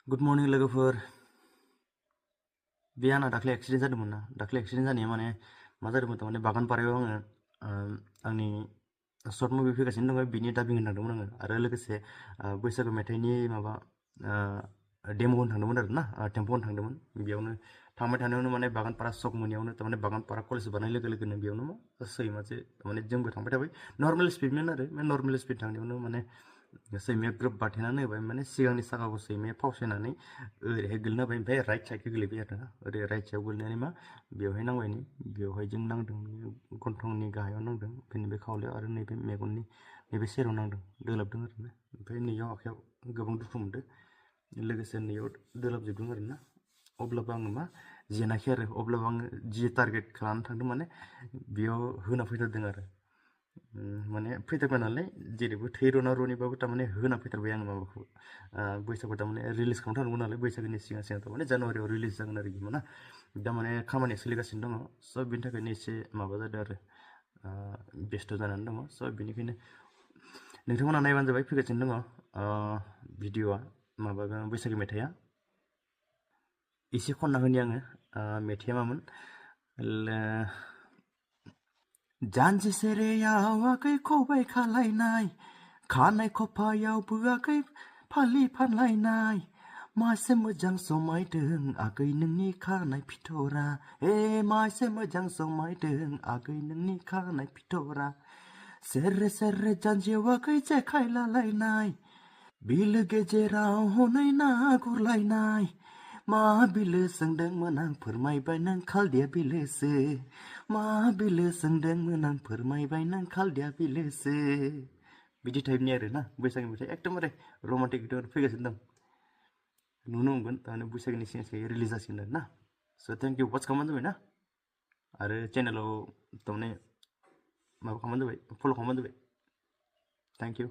Good morning लोगोफोर। बे आंना दाख्लै एक्सिडेन्ट जादोंमोन ना। दाख्लै एक्सिडेन्ट जानाया माने मा जादोंमोन थारमाने बागानपारायाव आङो आंनि सर्ट मुभि फैगासिनो दङ, बिनि डाबिं होनो थांदोंमोन आङो। आरो लोगोसे बैसागु मेथाइनि माबा डेम' होनो थांदोंमोन आरो ना, टेम्प' होनो थांदोंमोन। बेयावनो थांबाय थानायावनो माने बागानपारा सक मोनैयावनो थारमाने बागानपारा कलेज बारनाय लोगो लोगोनो बेयावनो मा सैमासे माने जोंबो थांबाय थाबाय। नर्मेल स्पिडमोन आरो बे नर्मेल स्पिड थांनायावनो माने सैमाया ग्रोब बारथेनानै होबाय। माने सिगांनि साखाखौ सैमाया फावसायनानै ओरैहाय गोलैना होबाय, ओमफ्राय राइट साइडखै गोलैबाय आरो ना। ओरै राइट साइडआव गोलैनानै मा बेवहाय नांबाय, बेवहाय जों नांदों, गन्थंनि गाहायाव नांदों, ओमफ्राय नैबे खावलायाव आरो नैबे मेगननि नैबे सेराव नांदों, दोलाबदों आरो ना। ओमफ्राय नैयाव आखायाव गोबां दुखु मोनदों, लोगोसे नैयाव दोलाबजोबदों आरो ना। अब्लाबो आङो मा जेनाखै आरो, अब्लाबो आङो जि टारगेट खालामनानै थांदों माने बेयाव होना फैथारदों आरो। माने फैथारबाय नालाय जेरैबो थै रना रनिबाबो थारमाने होना फैथारबाय आङो माबाखौ। बैसागु थारमाने रिलिज खालामथारनांगौ नालाय, बैसागोनि सिगां सिगां थारमाने जानुवारियाव रिलिज जागोन आरो गेमा ना। दा माने खामानिया सोलिगासिनो दङ, स' बिनि थाखायनो एसे माबा जादों आरो, बेस्थ' जानानै दङ। स' बेनिखायनो नोंथांमोना नायबानो जाबाय, फैगासिनो दङ भिडिअ'आ, माबा बैसागु मेथाइआ। एसे खनना होनि आङो। मेथाइआ मामोन? जानजि सेरेयाव आगै खबाइ खालायनाय, खानाय खफायाव बोआखै फालि फानलायनाय, मासे मोजां समायदों आगै नोंनि खानाय फिथरा, मासे मोजां समायदों आगै नोंनि खानाय फिथरा, सेरे सेरे जानजियाव आगै जेखाइ लालायनाय, बिलो गेजेराव हनै ना गुरलायनाय, मा बिलो सोंदोंमोन आं फोरमायबाय नों खालदिया बिलोसो, मा बिलो सोंदोंमोन आं फोरमायबाय नों खालदिया बिलोसो। बिदि टाइपनि आरो ना बैसागु मेथाइ, एकदमबारे रमान्टिक भिडिअ फैगासिनो दं। नुनो मोनगोन थारमाने बैसागुनि सिगां सिगां रिलिज जासिगोन आरो ना। स' थेंक इउ, वाच खालामबानो जाबाय ना। आरो चेनेलाव थारमाने माबा खालामबानो जाबाय, फल' खालामबानो जाबाय। Thank you.